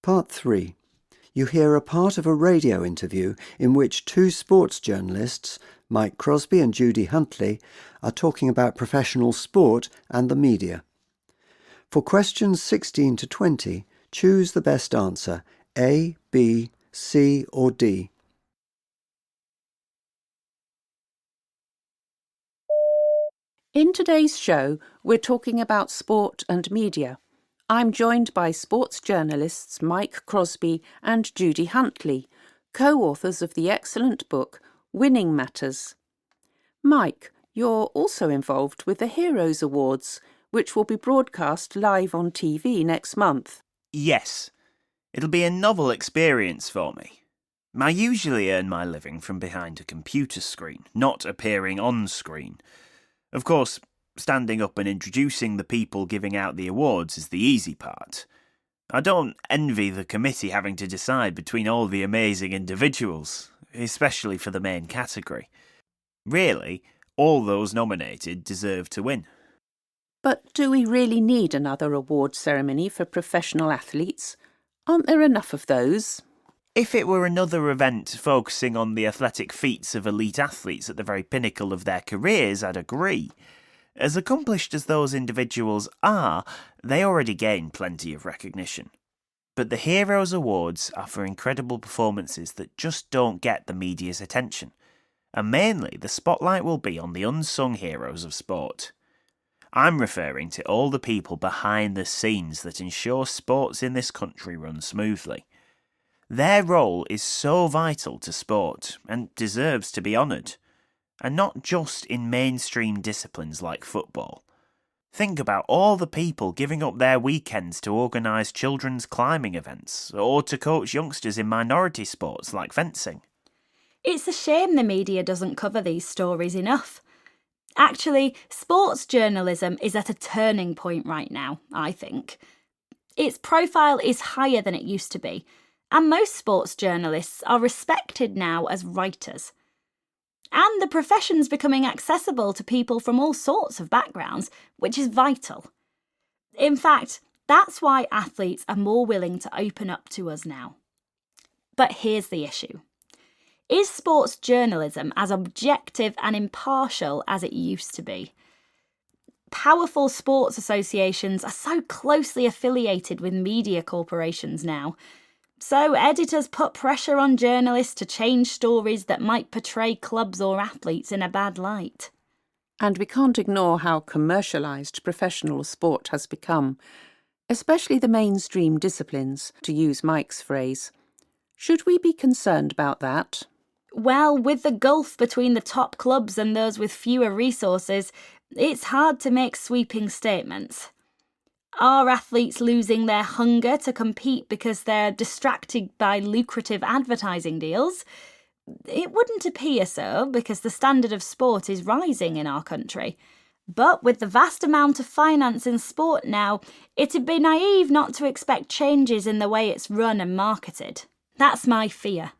Part 3. You hear a part of a radio interview in which two sports journalists, Mike Crosby and Judy Huntley, are talking about professional sport and the media. For questions 16 to 20, choose the best answer, A, B, C or D. In today's show, we're talking about sport and media. I'm joined by sports journalists Mike Crosby and Judy Huntley, co-authors of the excellent book Winning Matters. Mike, you're also involved with the Heroes Awards, which will be broadcast live on TV next month. Yes, it'll be a novel experience for me. I usually earn my living from behind a computer screen, not appearing on screen. Of course, standing up and introducing the people giving out the awards is the easy part. I don't envy the committee having to decide between all the amazing individuals, especially for the main category. Really, all those nominated deserve to win. But do we really need another award ceremony for professional athletes? Aren't there enough of those? If it were another event focusing on the athletic feats of elite athletes at the very pinnacle of their careers, I'd agree. As accomplished as those individuals are, they already gain plenty of recognition. But the Heroes Awards are for incredible performances that just don't get the media's attention. And mainly, the spotlight will be on the unsung heroes of sport. I'm referring to all the people behind the scenes that ensure sports in this country run smoothly. Their role is so vital to sport and deserves to be honoured. And not just in mainstream disciplines like football. Think about all the people giving up their weekends to organise children's climbing events or to coach youngsters in minority sports like fencing. It's a shame the media doesn't cover these stories enough. Actually, sports journalism is at a turning point right now, I think. Its profile is higher than it used to be, and most sports journalists are respected now as writers. And the profession's becoming accessible to people from all sorts of backgrounds, which is vital. In fact, that's why athletes are more willing to open up to us now. But here's the issue. Is sports journalism as objective and impartial as it used to be? Powerful sports associations are so closely affiliated with media corporations now. So editors put pressure on journalists to change stories that might portray clubs or athletes in a bad light. And we can't ignore how commercialised professional sport has become, especially the mainstream disciplines, to use Mike's phrase. Should we be concerned about that? Well, with the gulf between the top clubs and those with fewer resources, it's hard to make sweeping statements. Are athletes losing their hunger to compete because they're distracted by lucrative advertising deals? It wouldn't appear so, because the standard of sport is rising in our country. But with the vast amount of finance in sport now, it'd be naive not to expect changes in the way it's run and marketed. That's my fear.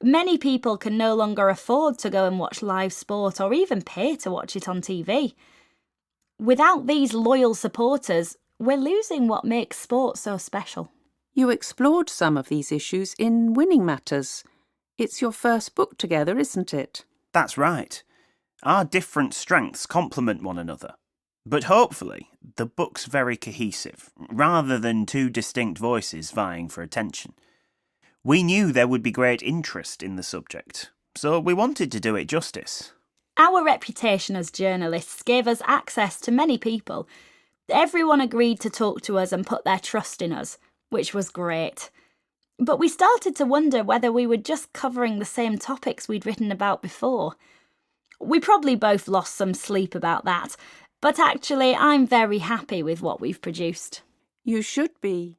Many people can no longer afford to go and watch live sport or even pay to watch it on TV. Without these loyal supporters, we're losing what makes sport so special. You explored some of these issues in Winning Matters. It's your first book together, isn't it? That's right. Our different strengths complement one another. But hopefully, the book's very cohesive, rather than two distinct voices vying for attention. We knew there would be great interest in the subject, so we wanted to do it justice. Our reputation as journalists gave us access to many people. Everyone agreed to talk to us and put their trust in us, which was great. But we started to wonder whether we were just covering the same topics we'd written about before. We probably both lost some sleep about that, but actually I'm very happy with what we've produced. You should be.